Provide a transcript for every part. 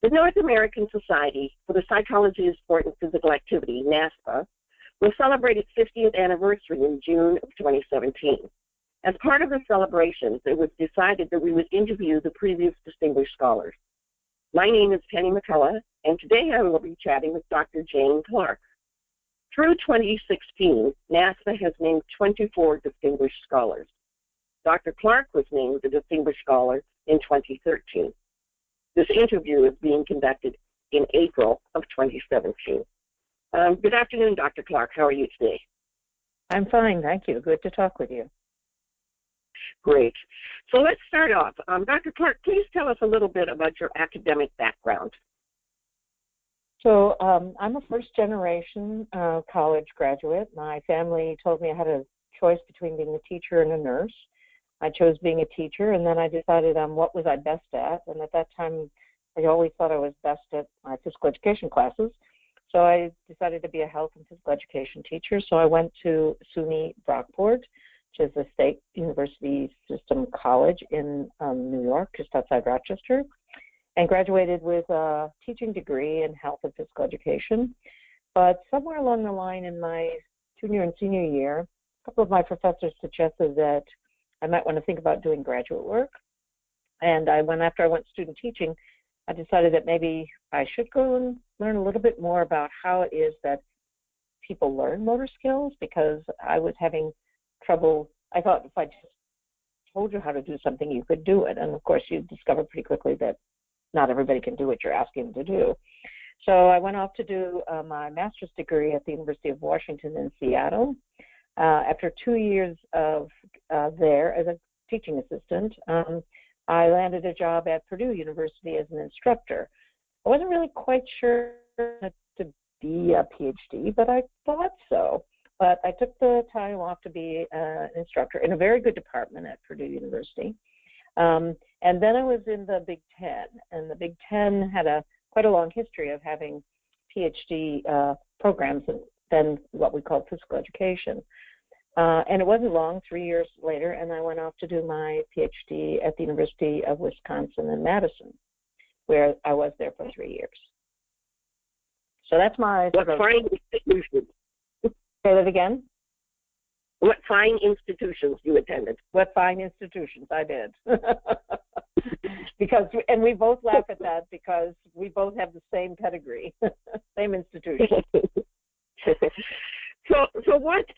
The North American Society for the Psychology of Sport and Physical Activity, NASPSPA, will celebrate its 50th anniversary in June of 2017. As part of the celebrations, it was decided that we would interview the previous distinguished scholars. My name is Penny McCullough, and today I will be chatting with Dr. Jane Clark. Through 2016, NASPSPA has named 24 distinguished scholars. Dr. Clark was named a distinguished scholar in 2013. This interview is being conducted in April of 2017. Good afternoon, Dr. Clark. How are you today? I'm fine, thank you. Good to talk with you. Great. So let's start off. Dr. Clark, please tell us a little bit about your academic background. So I'm a first-generation college graduate. My family told me I had a choice between being a teacher and a nurse. I chose being a teacher, and then I decided on what was I best at. And at that time, I always thought I was best at my physical education classes. So I decided to be a health and physical education teacher. So I went to SUNY Brockport, which is a state university system college in New York, just outside Rochester, and graduated with a teaching degree in health and physical education. But somewhere along the line in my junior and senior year, a couple of my professors suggested that I might want to think about doing graduate work. And after I went student teaching, I decided that maybe I should go and learn a little bit more about how it is that people learn motor skills, because I was having trouble. I thought if I just told you how to do something, you could do it. And of course, you discover pretty quickly that not everybody can do what you're asking them to do. So I went off to do my master's degree at the University of Washington in Seattle. After 2 years of there as a teaching assistant, I landed a job at Purdue University as an instructor. I wasn't really quite sure to be a PhD, but I thought so. But I took the time off to be an instructor in a very good department at Purdue University. And then I was in the Big Ten, and the Big Ten had quite a long history of having PhD programs and then what we call physical education. And it wasn't long, 3 years later, and I went off to do my PhD at the University of Wisconsin in Madison, where I was there for 3 years. So that's my What fine institutions? Say that again? What fine institutions you attended? What fine institutions I did. And we both laugh at that because we both have the same pedigree, same institution. So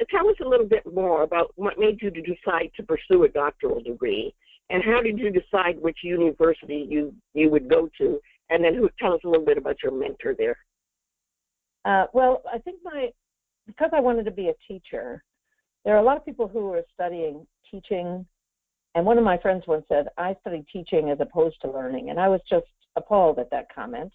tell us a little bit more about what made you to decide to pursue a doctoral degree, and how did you decide which university you would go to, and then tell us a little bit about your mentor there. Well, I think because I wanted to be a teacher, there are a lot of people who are studying teaching, and one of my friends once said, I studied teaching as opposed to learning, and I was just appalled at that comment.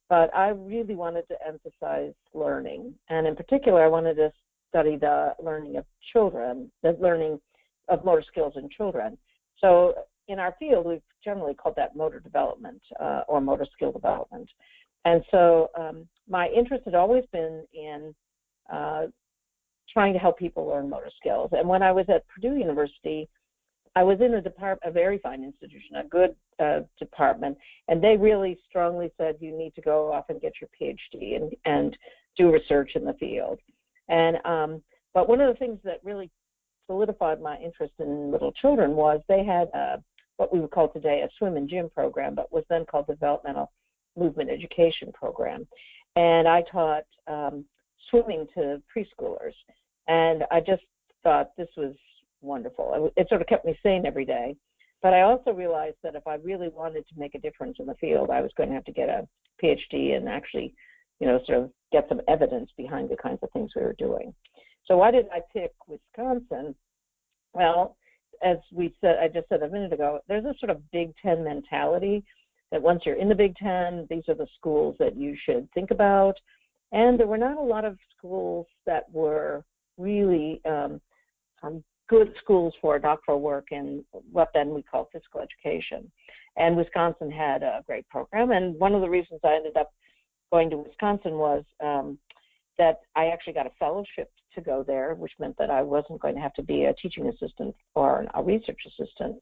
But I really wanted to emphasize learning, and in particular, I wanted to study the learning of children, the learning of motor skills in children. So in our field, we've generally called that motor development or motor skill development. And so my interest had always been in trying to help people learn motor skills. And when I was at Purdue University, I was in a very fine institution, a good department, and they really strongly said you need to go off and get your PhD and do research in the field. And but one of the things that really solidified my interest in little children was they had what we would call today a swim and gym program, but was then called the Developmental Movement Education Program. And I taught swimming to preschoolers, and I just thought this was wonderful. It sort of kept me sane every day. But I also realized that if I really wanted to make a difference in the field, I was going to have to get a PhD and actually, sort of get some evidence behind the kinds of things we were doing. So why did I pick Wisconsin? Well, as I just said a minute ago, there's a sort of Big Ten mentality that once you're in the Big Ten, these are the schools that you should think about. And there were not a lot of schools that were really good schools for doctoral work in what then we call physical education. And Wisconsin had a great program. And one of the reasons I ended up going to Wisconsin was that I actually got a fellowship to go there, which meant that I wasn't going to have to be a teaching assistant or a research assistant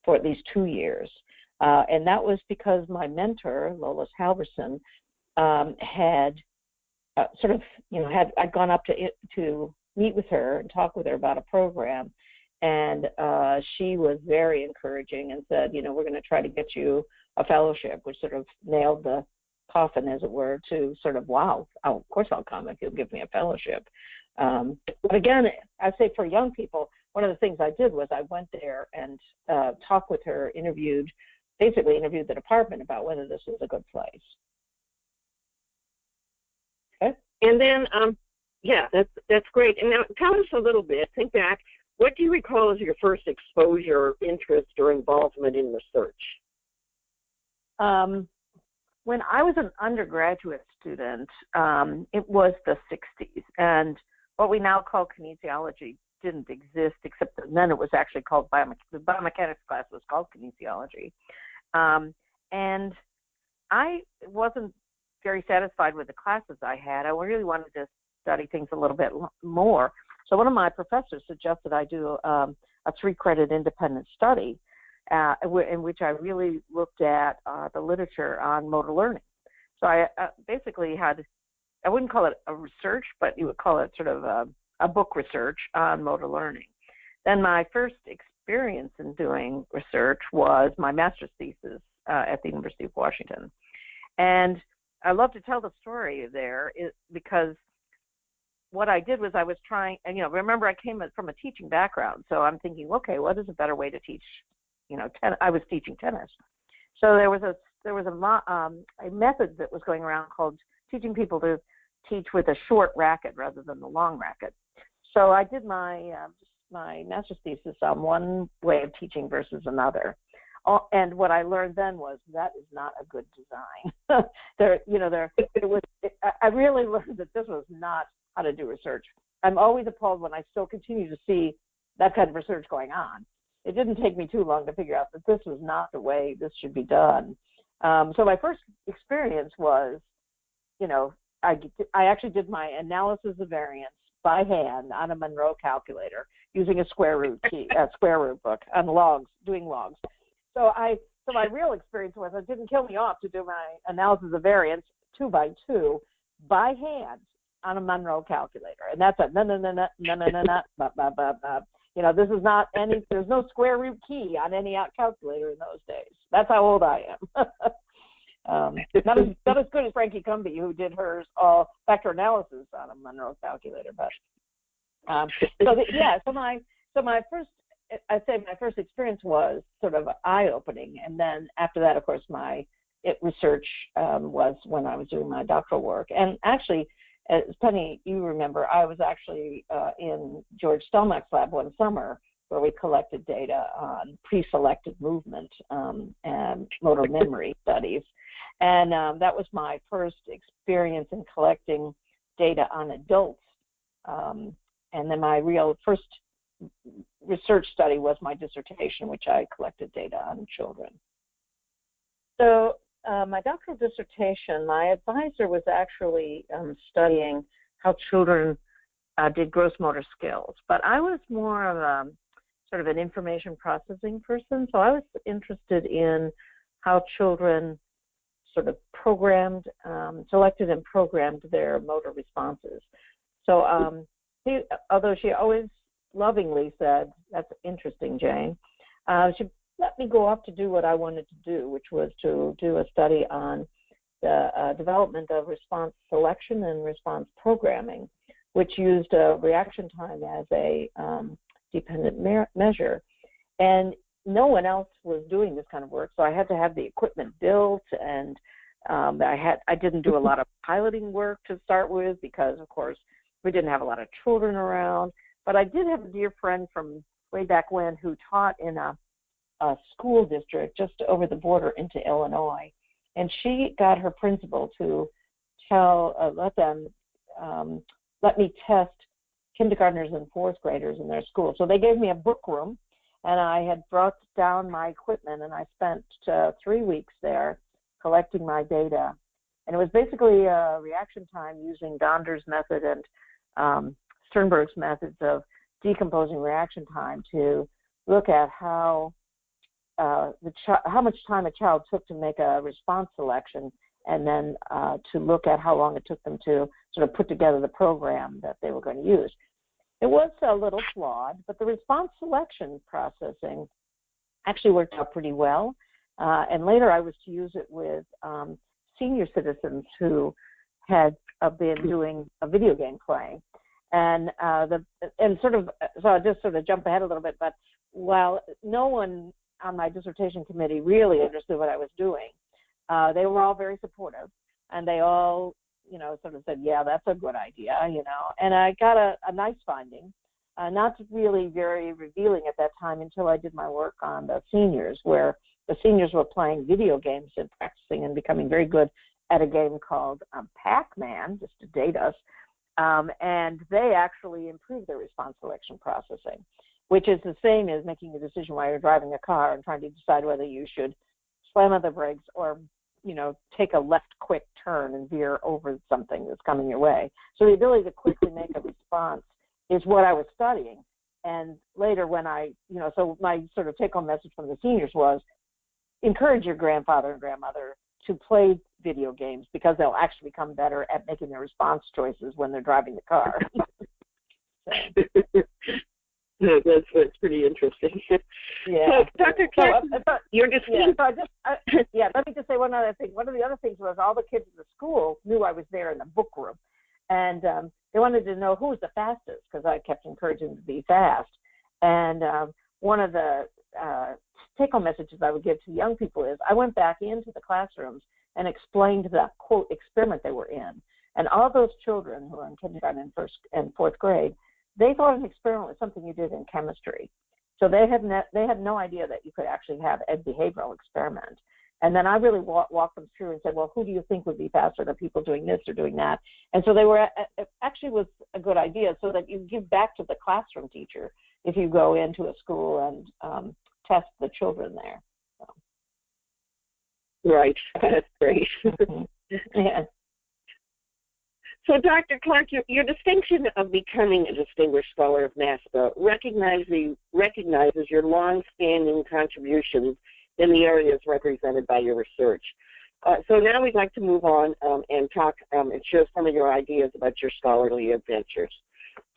for at least 2 years. And that was because my mentor, Lois Halverson, had I'd gone up to meet with her and talk with her about a program, and she was very encouraging and said, we're going to try to get you a fellowship, which sort of nailed the coffin, as it were, to sort of, wow, of course I'll come if you'll give me a fellowship. But again, I say for young people, one of the things I did was I went there and talked with her, basically interviewed the department about whether this was a good place. Okay. And then, yeah, that's great. And now tell us a little bit, think back, what do you recall as your first exposure, interest, or involvement in research? When I was an undergraduate student, it was the 60s, and what we now call kinesiology didn't exist, except that then it was actually called the biomechanics class was called kinesiology. And I wasn't very satisfied with the classes I had. I really wanted to study things a little bit more. So one of my professors suggested I do a 3-credit independent study in which I really looked at the literature on motor learning. So I basically I wouldn't call it a research, but you would call it sort of a book research on motor learning. Then my first experience in doing research was my master's thesis at the University of Washington. And I love to tell the story there because what I did was I was trying, and remember I came from a teaching background, so I'm thinking, okay, what is a better way to teach? I was teaching tennis, so there was a method that was going around called teaching people to teach with a short racket rather than the long racket. So I did my master's thesis on one way of teaching versus another. And what I learned then was that is not a good design. I really learned that this was not how to do research. I'm always appalled when I still continue to see that kind of research going on. It didn't take me too long to figure out that this was not the way this should be done. So my first experience was, I actually did my analysis of variance by hand on a Monroe calculator using a square root book on logs, doing logs. So my real experience was it didn't kill me off to do my analysis of variance 2 by 2 by hand on a Monroe calculator, and that's a this is not there's no square root key on any calculator in those days. That's how old I am. Not as good as Frankie Cumby, who did hers all vector analysis on a Monroe calculator, but so my first experience was sort of eye-opening, and then after that, of course, my research was when I was doing my doctoral work. And actually, as Penny, you remember, I was actually in George Stelmach's lab one summer where we collected data on pre-selected movement and motor memory studies. And that was my first experience in collecting data on adults. And then my real first research study was my dissertation, which I collected data on children. So my doctoral dissertation, my advisor was actually studying how children did gross motor skills, but I was more of a sort of an information processing person, so I was interested in how children sort of selected and programmed their motor responses. So although she always lovingly said, "That's interesting, Jane," she let me go off to do what I wanted to do, which was to do a study on the development of response selection and response programming, which used reaction time as a dependent measure. And no one else was doing this kind of work, so I had to have the equipment built, and I didn't do a lot of piloting work to start with because, of course, we didn't have a lot of children around. But I did have a dear friend from way back when who taught in a school district just over the border into Illinois, and she got her principal to let me test kindergartners and fourth graders in their school. So they gave me a book room, and I had brought down my equipment, and I spent 3 weeks there collecting my data. And it was basically a reaction time using Donder's method and Sternberg's methods of decomposing reaction time to look at how how much time a child took to make a response selection, and then to look at how long it took them to sort of put together the program that they were going to use. It was a little flawed, but the response selection processing actually worked out pretty well. And later I was to use it with senior citizens who had been doing a video game playing. And so I'll just sort of jump ahead a little bit, but while no one on my dissertation committee really understood what I was doing, they were all very supportive, and they all, sort of said, yeah, that's a good idea, and I got a nice finding, not really very revealing at that time until I did my work on the seniors, where the seniors were playing video games and practicing and becoming very good at a game called Pac-Man, just to date us, and they actually improved their response selection processing, which is the same as making a decision while you're driving a car and trying to decide whether you should slam on the brakes or, take a left quick turn and veer over something that's coming your way. So the ability to quickly make a response is what I was studying. And later when so my sort of take-home message from the seniors was, encourage your grandfather and grandmother to play video games, because they'll actually become better at making their response choices when they're driving the car. No, that's pretty interesting. Yeah. So, Dr. Clark, you're just let me just say one other thing. One of the other things was all the kids in the school knew I was there in the book room, and they wanted to know who was the fastest, because I kept encouraging them to be fast. And one of the take-home messages I would give to young people is I went back into the classrooms and explained the, quote, experiment they were in. And all those children who are in kindergarten and first and fourth grade, they thought an experiment was something you did in chemistry. So they had no idea that you could actually have a behavioral experiment. And then I really walked them through and said, well, who do you think would be faster, the people doing this or doing that? And so it actually was a good idea, so that you give back to the classroom teacher if you go into a school and test the children there. So. Right, that's great. Yeah. So, Dr. Clark, your distinction of becoming a Distinguished Scholar of NASPA recognizes your long-standing contributions in the areas represented by your research. So now we'd like to move on and talk and share some of your ideas about your scholarly adventures.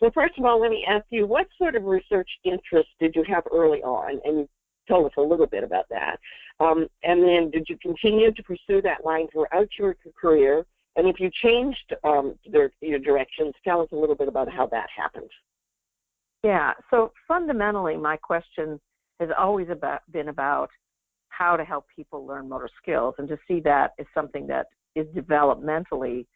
So first of all, let me ask you, what sort of research interests did you have early on? And you told us a little bit about that. And then did you continue to pursue that line throughout your career? And if you changed your directions, tell us a little bit about how that happened. Yeah, so fundamentally, my question has always been about how to help people learn motor skills, and to see that as something that is developmentally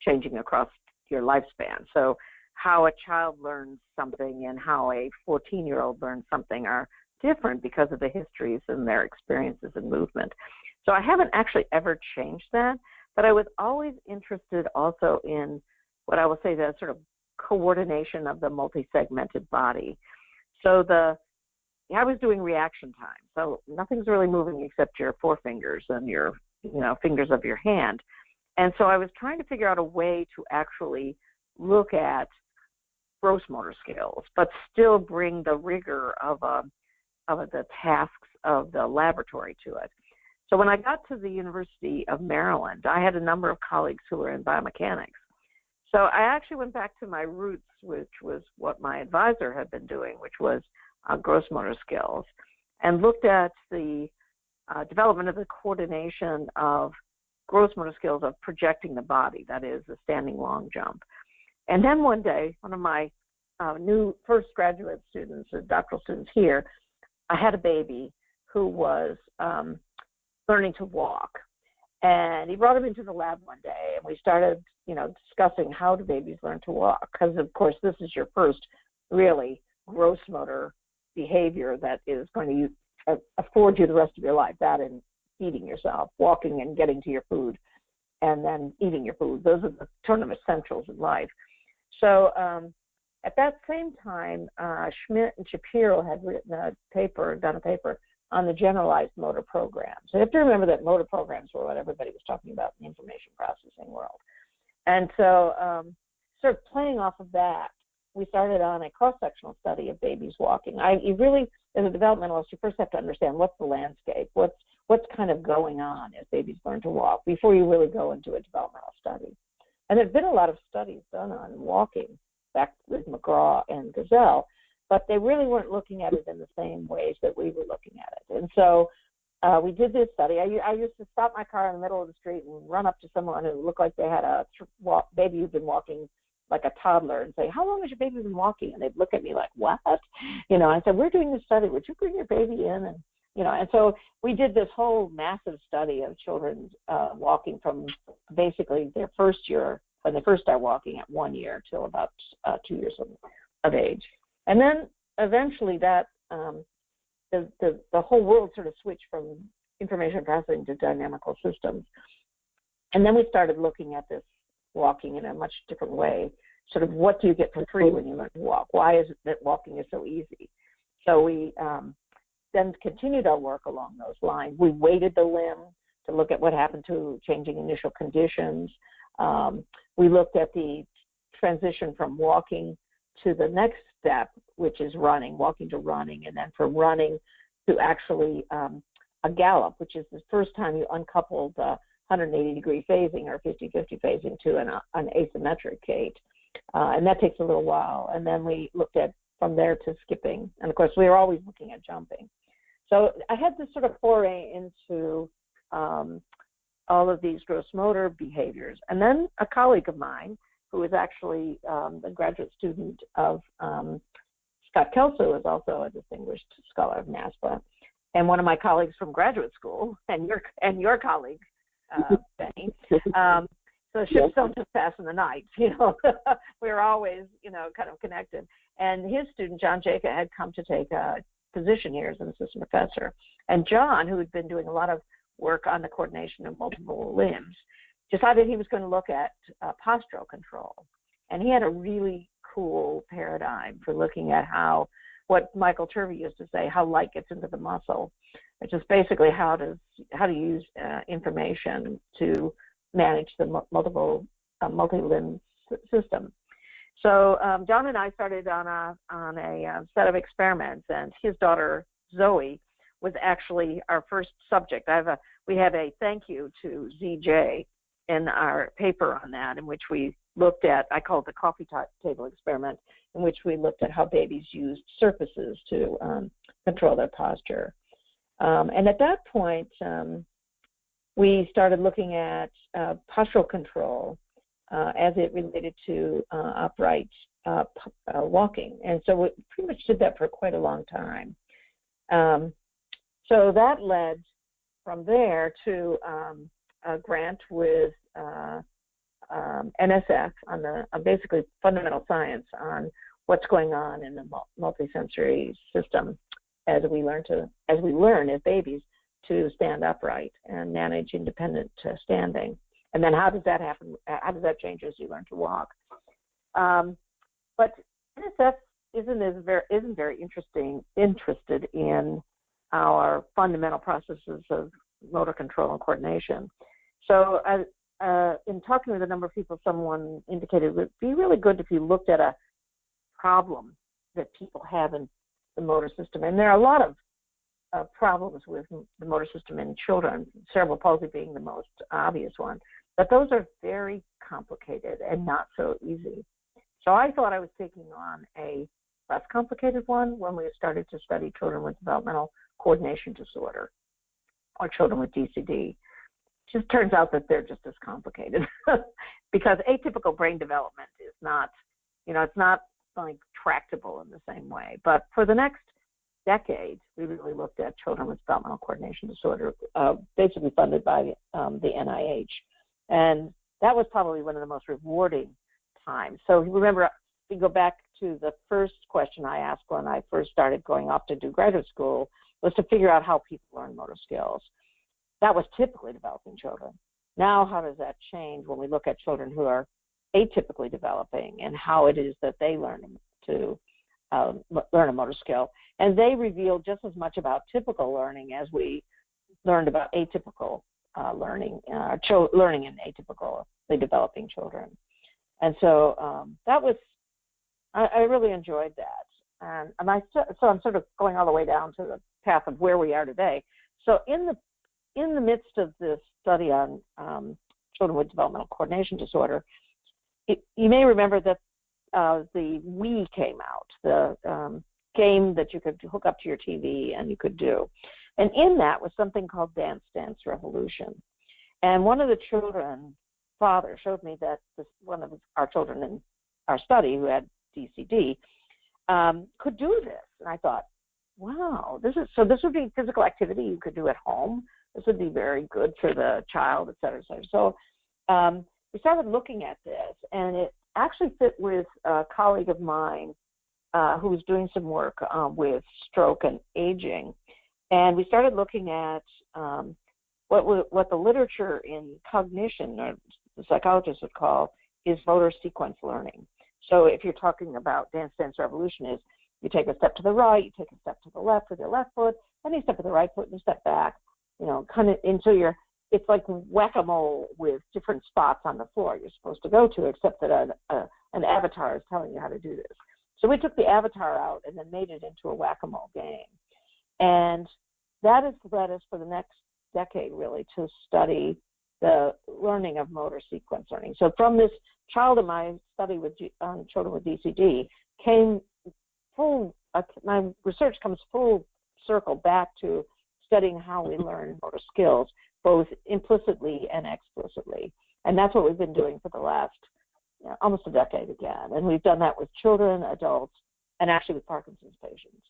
changing across your lifespan. So how a child learns something and how a 14-year-old learns something are different because of the histories and their experiences in movement. So I haven't actually ever changed that. But I was always interested also in what I will say the sort of coordination of the multi-segmented body. So I was doing reaction time. So nothing's really moving except your forefingers and your fingers of your hand. And so I was trying to figure out a way to actually look at gross motor skills, but still bring the rigor of the tasks of the laboratory to it. So when I got to the University of Maryland, I had a number of colleagues who were in biomechanics. So I actually went back to my roots, which was what my advisor had been doing, which was gross motor skills, and looked at the development of the coordination of gross motor skills of projecting the body, that is, the standing long jump. And then one day, one of my new first graduate students, doctoral students here, I had a baby who was learning to walk. And he brought him into the lab one day, and we started, discussing how do babies learn to walk, because of course this is your first really gross motor behavior that is going to afford you the rest of your life, that and feeding yourself, walking and getting to your food, and then eating your food. Those are the sort of essentials in life. So at that same time, Schmidt and Shapiro had done a paper on the generalized motor programs. So you have to remember that motor programs were what everybody was talking about in the information processing world. And so sort of playing off of that, we started on a cross-sectional study of babies walking. You really, as a developmentalist, you first have to understand what's the landscape, what's kind of going on as babies learn to walk before you really go into a developmental study. And there's been a lot of studies done on walking, back with McGraw and Gazelle, but they really weren't looking at it in the same ways that we were looking at it. And so we did this study. I used to stop my car in the middle of the street and run up to someone who looked like they had a baby who'd been walking like a toddler and say, "How long has your baby been walking?" And they'd look at me like, "What?" I said, "We're doing this study. Would you bring your baby in?" And so we did this whole massive study of children walking from basically their first year, when they first start walking at 1 year, till about 2 years of age. And then eventually that the whole world sort of switched from information processing to dynamical systems. And then we started looking at this walking in a much different way. Sort of, what do you get for free when you learn to walk? Why is it that walking is so easy? So we then continued our work along those lines. We weighted the limb to look at what happened to changing initial conditions. We looked at the transition from walking to the next step, which is running, walking to running, and then from running to actually a gallop, which is the first time you uncouple the 180-degree phasing or 50-50 phasing to an asymmetric gait. And that takes a little while. And then we looked at from there to skipping. And of course, we were always looking at jumping. So I had this sort of foray into all of these gross motor behaviors. And then a colleague of mine, who is actually a graduate student of Scott Kelso, is also a distinguished scholar of NASPSPA, and one of my colleagues from graduate school, and your colleague, Benny. So ships don't just pass in the night, We're always, kind of connected. And his student, John Jacob, had come to take a position here as an assistant professor. And John, who had been doing a lot of work on the coordination of multiple limbs, decided he was going to look at postural control. And he had a really cool paradigm for looking at what Michael Turvey used to say, how light gets into the muscle, which is basically how to use information to manage the multi-limb system. So John and I started on a set of experiments, and his daughter Zoe was actually our first subject. We have a thank you to ZJ in our paper on that, in which we looked at, I call it the coffee table experiment, in which we looked at how babies used surfaces to control their posture. And at that point, we started looking at postural control as it related to upright walking. And so we pretty much did that for quite a long time. So that led from there to a grant with NSF on basically fundamental science on what's going on in the multisensory system as we learn as babies to stand upright and manage independent standing. And then how does that happen? How does that change as you learn to walk? But NSF isn't very interested in our fundamental processes of motor control and coordination. So in talking with a number of people, someone indicated it would be really good if you looked at a problem that people have in the motor system. And there are a lot of problems with the motor system in children, cerebral palsy being the most obvious one. But those are very complicated and not so easy. So I thought I was taking on a less complicated one when we started to study children with developmental coordination disorder or children with DCD. It just turns out that they're just as complicated because atypical brain development is not, it's not like tractable in the same way. But for the next decade, we really looked at children with developmental coordination disorder, basically funded by the NIH. And that was probably one of the most rewarding times. So remember, if we go back to the first question I asked when I first started going off to do graduate school, was to figure out how people learn motor skills. That was typically developing children. Now, how does that change when we look at children who are atypically developing and how it is that they learn to learn a motor skill? And they reveal just as much about typical learning as we learned about atypical learning in atypically developing children. And so that was I really enjoyed that. And so I'm sort of going all the way down to the path of where we are today. So in the midst of this study on children with developmental coordination disorder, you may remember that the Wii came out, the game that you could hook up to your TV and you could do. And in that was something called Dance Dance Revolution. And one of the children's father showed me that one of our children in our study who had DCD could do this. And I thought, wow, this would be physical activity you could do at home. This would be very good for the child, et cetera, et cetera. So we started looking at this, and it actually fit with a colleague of mine who was doing some work with stroke and aging. And we started looking at what the literature in cognition, or the psychologists would call, is motor sequence learning. So if you're talking about Dance Dance Revolution, is you take a step to the right, you take a step to the left with your left foot, then you step to the right foot and you step back, kind of until it's like whack-a-mole with different spots on the floor you're supposed to go to, except that an avatar is telling you how to do this. So we took the avatar out and then made it into a whack-a-mole game. And that has led us for the next decade, really, to study the learning of motor sequence learning. So from this child in my study with children with DCD my research comes full circle back to studying how we learn motor skills, both implicitly and explicitly. And that's what we've been doing for the last almost a decade again. And we've done that with children, adults, and actually with Parkinson's patients.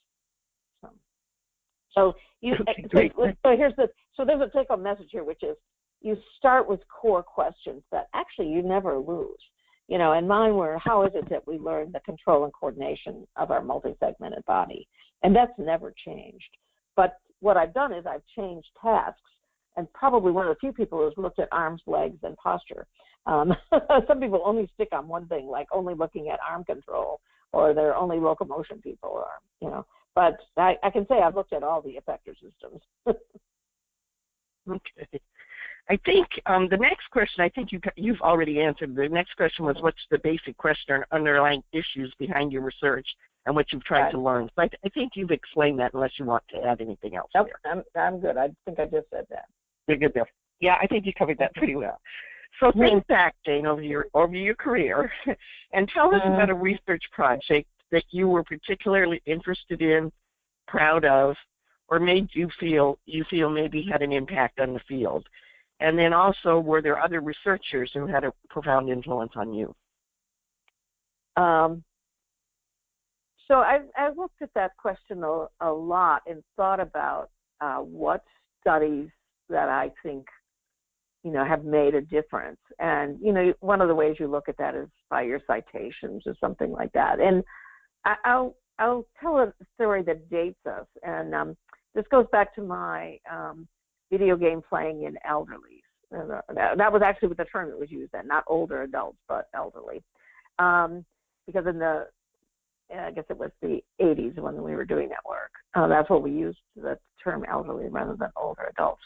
So there's a take-home message here, which is you start with core questions that actually you never lose. And mine were, how is it that we learn the control and coordination of our multi-segmented body? And that's never changed. But what I've done is I've changed tasks, and probably one of the few people who's looked at arms, legs, and posture. Some people only stick on one thing, like only looking at arm control, or they're only locomotion people, or, But I can say I've looked at all the effector systems. Okay. I think the next question, I think you've already answered. The next question was, what's the basic question or underlying issues behind your research and what you've tried to learn? So I think you've explained that, unless you want to add anything else. Nope, I'm good. I think I just said that. You're good there. Yeah, I think you covered that pretty well. So think back, Jane, over your career, and tell us about a research project that you were particularly interested in, proud of, or made you feel maybe had an impact on the field. And then also, were there other researchers who had a profound influence on you? So I've looked at that question a lot and thought about what studies that I think, have made a difference. And, one of the ways you look at that is by your citations or something like that. And I'll tell a story that dates us. And this goes back to my video game playing in elderly. That was actually the term that was used then, not older adults, but elderly. Because in I guess it was the 80s when we were doing that work. That's what we used, the term elderly rather than older adults.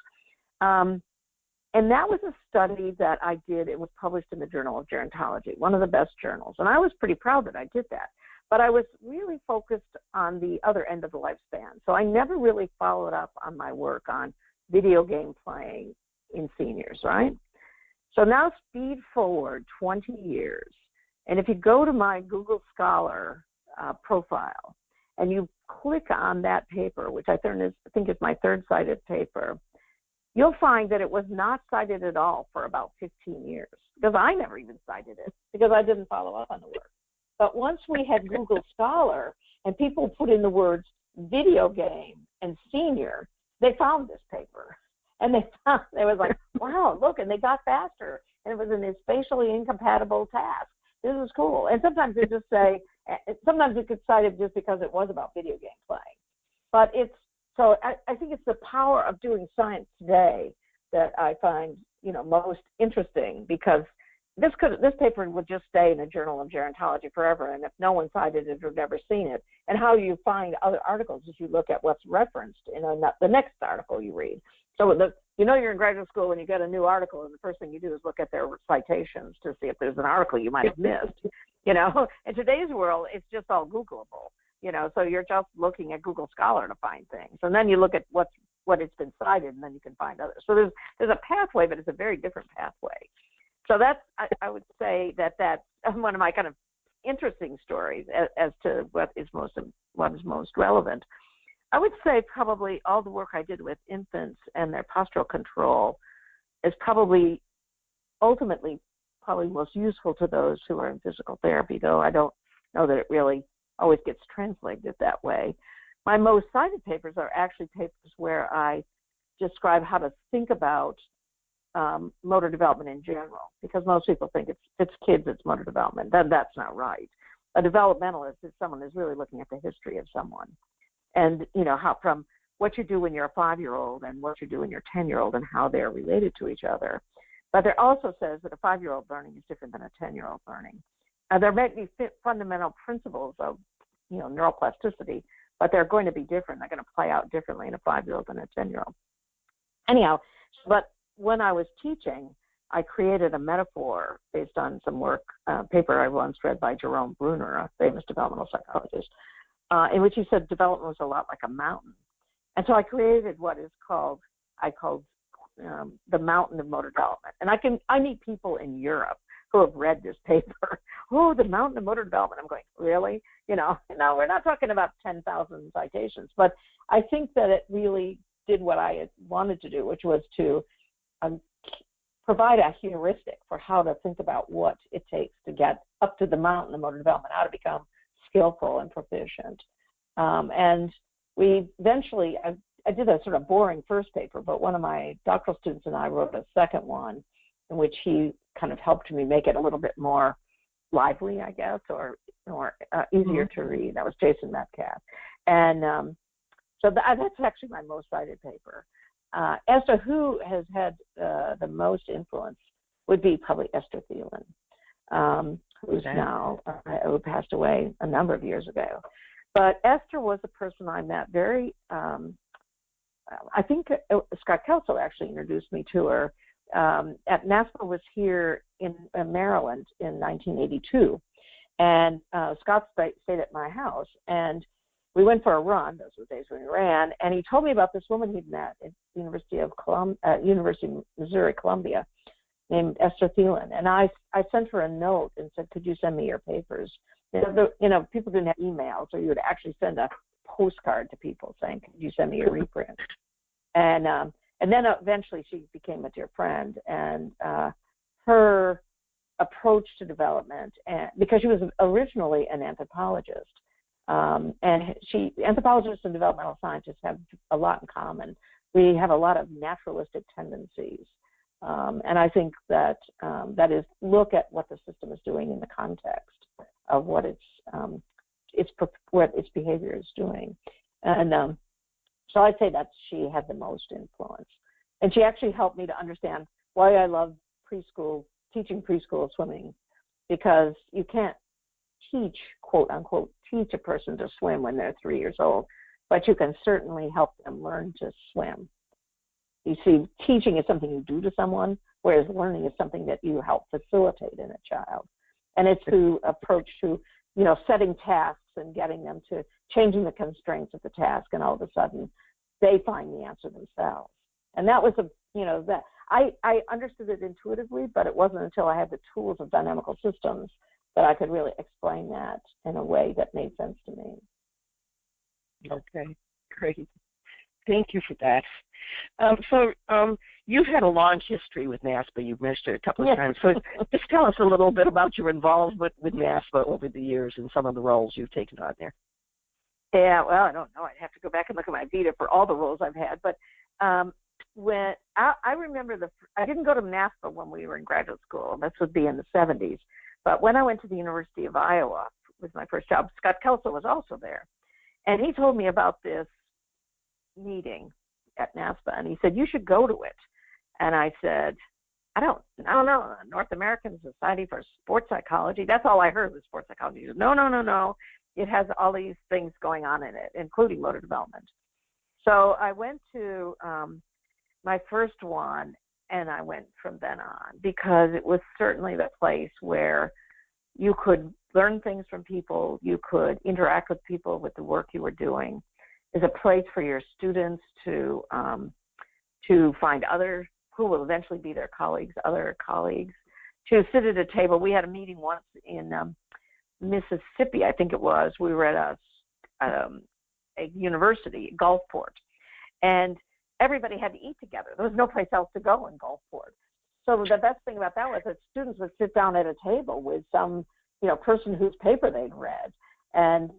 And that was a study that I did. It was published in the Journal of Gerontology, one of the best journals. And I was pretty proud that I did that. But I was really focused on the other end of the lifespan. So I never really followed up on my work on video game playing in seniors, right? So now speed forward 20 years. And if you go to my Google Scholar profile and you click on that paper, which I think is my third cited paper, you'll find that it was not cited at all for about 15 years, because I never even cited it, because I didn't follow up on the work. But once we had Google Scholar and people put in the words video game and senior, they found this paper. And they was like, wow, look, and they got faster. And it was a spatially incompatible task. This is cool. And sometimes they just say, sometimes you could cite it just because it was about video game playing. But I think it's the power of doing science today that I find, most interesting, because this paper would just stay in the Journal of Gerontology forever, and if no one cited it or never seen it. And how you find other articles is you look at what's referenced in the next article you read. So you're in graduate school and you get a new article, and the first thing you do is look at their citations to see if there's an article you might have missed. In today's world, it's just all Googleable. So you're just looking at Google Scholar to find things, and then you look at what it's been cited, and then you can find others. So there's a pathway, but it's a very different pathway. So that's, I would say that's one of my kind of interesting stories as to what is most relevant. I would say probably all the work I did with infants and their postural control is probably ultimately most useful to those who are in physical therapy, though I don't know that it really always gets translated that way. My most cited papers are actually papers where I describe how to think about motor development in general, because most people think it's kids, it's motor development. That's not right. A developmentalist is someone who's really looking at the history of someone, and how from what you do when you're a 5-year-old and what you do when you're 10-year-old and how they're related to each other. But there also says that a 5-year-old learning is different than a 10-year-old learning. There may be fundamental principles of neuroplasticity, but they're going to be different. They're going to play out differently in a 5-year-old than a 10-year-old. Anyhow, but when I was teaching, I created a metaphor based on some paper I once read by Jerome Bruner, a famous developmental psychologist, in which he said development was a lot like a mountain. And so I created what is called the mountain of motor development. And I meet people in Europe who have read this paper. Oh, the mountain of motor development. I'm going, really? No, we're not talking about 10,000 citations, but I think that it really did what I had wanted to do, which was to provide a heuristic for how to think about what it takes to get up to the mountain of motor development, how to become skillful and proficient. And we eventually, I did a sort of boring first paper, but one of my doctoral students and I wrote a second one in which he kind of helped me make it a little bit more lively, I guess, or easier to read. That was Jason Metcalf. And so that's actually my most cited paper. As to who has had the most influence would be probably Esther Thielen, who's now who passed away a number of years ago. But Esther was a person I met I think Scott Kelso actually introduced me to her. At NASPSPA was here in Maryland in 1982, and Scott stayed at my house, and we went for a run. Those were the days when we ran, and he told me about this woman he'd met at the University of Missouri, Columbia, named Esther Thielen. And I sent her a note and said, could you send me your papers? People didn't have email, so you would actually send a postcard to people saying, could you send me your reprint? And then eventually she became a dear friend, and her approach to development, because she was originally an anthropologist, and anthropologists and developmental scientists have a lot in common. We have a lot of naturalistic tendencies, and I think that that is look at what the system is doing in the context of what its behavior is doing, and so I'd say that she had the most influence, and she actually helped me to understand why I love teaching preschool swimming, because you can't teach, quote unquote, teach a person to swim when they're 3 years old, but you can certainly help them learn to swim. You see, teaching is something you do to someone, whereas learning is something that you help facilitate in a child. And it's the approach to, setting tasks and getting them to changing the constraints of the task, and all of a sudden they find the answer themselves. And that was that I understood it intuitively, but it wasn't until I had the tools of dynamical systems that I could really explain that in a way that made sense to me. Okay, great. Thank you for that. So you've had a long history with NASPSPA. You've mentioned it a couple of times. So just tell us a little bit about your involvement with NASPSPA over the years and some of the roles you've taken on there. Yeah, well, I don't know. I'd have to go back and look at my Vita for all the roles I've had. But when I remember I didn't go to NASPSPA when we were in graduate school. This would be in the 70s. But when I went to the University of Iowa with my first job, Scott Kelso was also there. And he told me about this meeting at NASPSPA, and he said, you should go to it. And I said, I don't know, North American Society for Sports Psychology. That's all I heard was sports psychology. He said, no. It has all these things going on in it, including motor development. So I went to my first one, and I went from then on because it was certainly the place where you could learn things from people, you could interact with people with the work you were doing. It's a place for your students to find others who will eventually be their colleagues, other colleagues, to sit at a table. We had a meeting once in Mississippi, I think it was. We were at a university, Gulfport, and everybody had to eat together. There was no place else to go in Gulfport. So the best thing about that was that students would sit down at a table with some, person whose paper they'd read. And,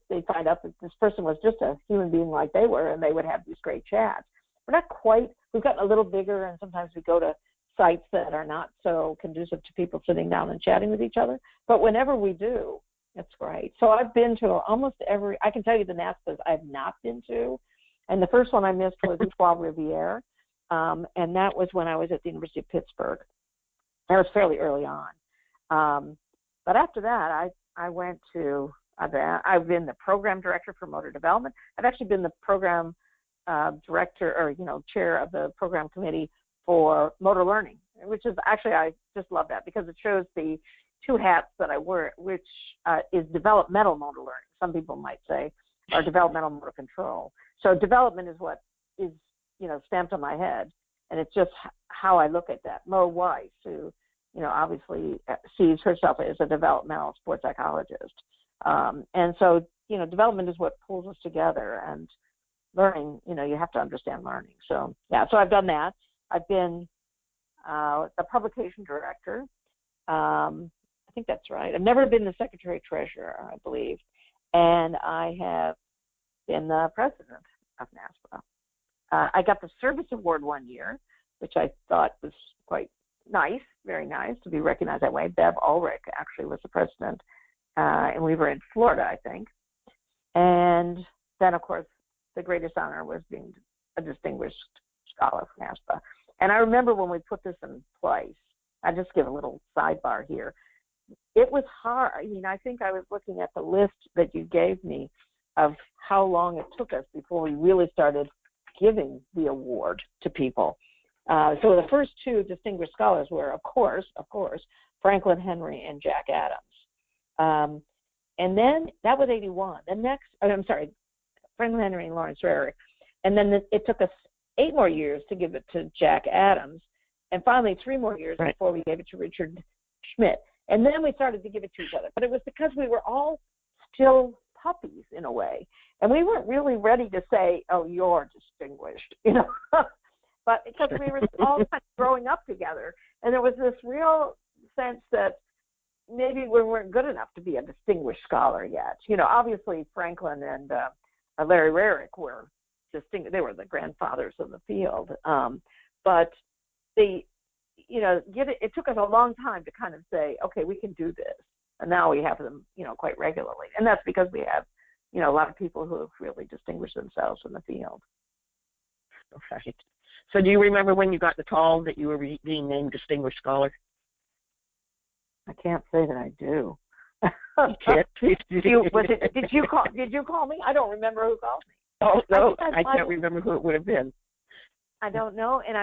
they'd find out that this person was just a human being like they were, and they would have these great chats. We're not quite, we've gotten a little bigger, and sometimes we go to sites that are not so conducive to people sitting down and chatting with each other. But whenever we do, it's great. So I've been to almost every, I can tell you the NASPAs I've not been to. And the first one I missed was Trois Rivières, and that was when I was at the University of Pittsburgh. That was fairly early on. But after that, I went to, I've been the program director for motor development. I've actually been the program director or, chair of the program committee for motor learning, which is actually, I just love that because it shows the two hats that I wear, which is developmental motor learning, some people might say, or developmental motor control. So development is what is, stamped on my head, and it's just how I look at that. Mo Weiss, who, obviously sees herself as a developmental sports psychologist. And so, development is what pulls us together, and learning, you have to understand learning. So, yeah, so I've done that. I've been the publication director. I think that's right. I've never been the secretary-treasurer, I believe. And I have been the president of NASPA. I got the service award one year, which I thought was quite nice, very nice to be recognized that way. Bev Ulrich actually was the president, and we were in Florida, I think. And then, of course, the greatest honor was being a distinguished scholar for NASPA. And I remember when we put this in place, I just give a little sidebar here. It was hard. I think I was looking at the list that you gave me of how long it took us before we really started giving the award to people. So the first two distinguished scholars were, of course, Franklin Henry and Jack Adams. And then that was 81. The next, Franklin Henry and Lawrence Rarick. And then it took us 8 more years to give it to Jack Adams, and finally 3 more years before we gave it to Richard Schmidt. And then we started to give it to each other. But it was because we were all still puppies in a way. And we weren't really ready to say, oh, you're distinguished, But because we were all kind of growing up together. And there was this real sense that maybe we weren't good enough to be a distinguished scholar yet. Obviously Franklin and Larry Rarick were distinguished. They were the grandfathers of the field. But it took us a long time to kind of say, okay, we can do this. And now we have them, quite regularly. And that's because we have, a lot of people who have really distinguished themselves in the field. Right. So do you remember when you got the call that you were being named Distinguished Scholar? I can't say that I do. You can't? Did you call me? I don't remember who called me. Oh, no, I can't remember who it would have been. I don't know, and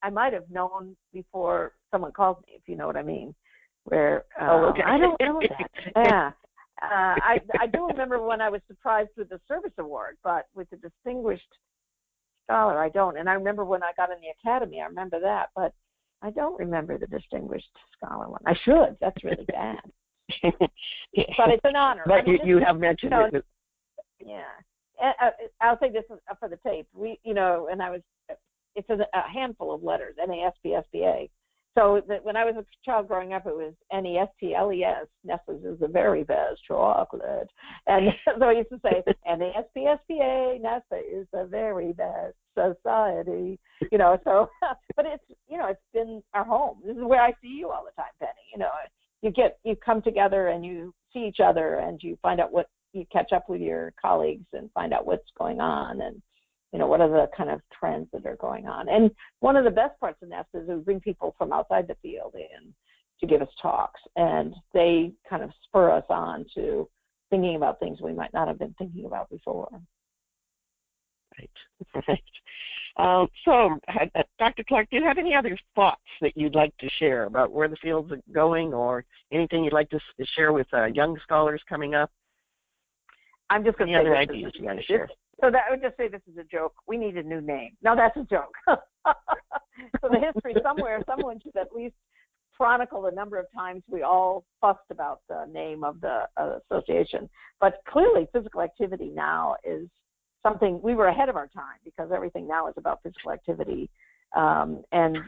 I might have known before someone called me, if you know what I mean. Where okay. I don't know that. Yeah, I do remember when I was surprised with the service award, but with the distinguished scholar, I don't. And I remember when I got in the academy, I remember that, but I don't remember the distinguished scholar one. I should. That's really bad. But it's an honor. But you have mentioned it. Yeah. I'll say this for the tape. And it's a handful of letters, NASPSPA. So when I was a child growing up, it was NESTLES. Nestle's is the very best chocolate. And so I used to say, NASPSPA, NASPA is the very best society. So, but it's been our home. This is where I see you all the time, Penny. You come together and you see each other and you find out you catch up with your colleagues and find out what's going on. And what are the kind of trends that are going on. And one of the best parts of NASPSPA is we bring people from outside the field in to give us talks, and they kind of spur us on to thinking about things we might not have been thinking about before. Right. So, Dr. Clark, do you have any other thoughts that you'd like to share about where the field's going, or anything you'd like to share with young scholars coming up? I'm just going to say other ideas you got to share. So that I would just say this is a joke. We need a new name. No, that's a joke. So the history somewhere, someone should at least chronicle the number of times we all fussed about the name of the association. But clearly, physical activity now is something we were ahead of our time, because everything now is about physical activity, and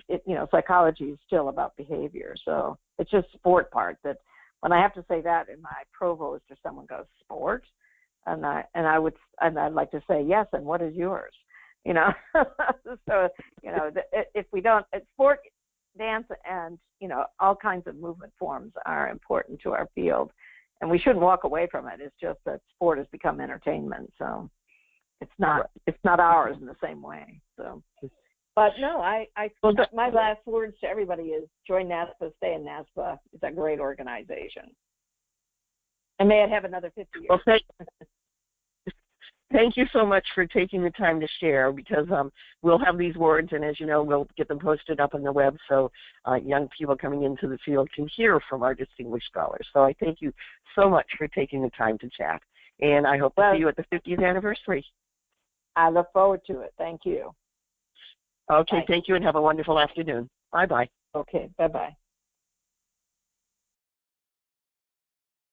psychology is still about behavior. So it's just sport part that when I have to say that in my provost or someone goes sport, and I'd like to say yes. And what is yours? So if we don't, sport, dance, and all kinds of movement forms are important to our field, and we shouldn't walk away from it. It's just that sport has become entertainment, so it's not ours in the same way. So, but no, my last words to everybody is join NASPSPA, stay in NASPSPA. It's a great organization, and may it have another 50 years. Well, thank you so much for taking the time to share, because we'll have these words, and as you know, we'll get them posted up on the web so young people coming into the field can hear from our distinguished scholars. So I thank you so much for taking the time to chat, and I hope to see you at the 50th anniversary. I look forward to it. Thank you. Okay, Thank you, and have a wonderful afternoon. Bye-bye. Okay, bye-bye.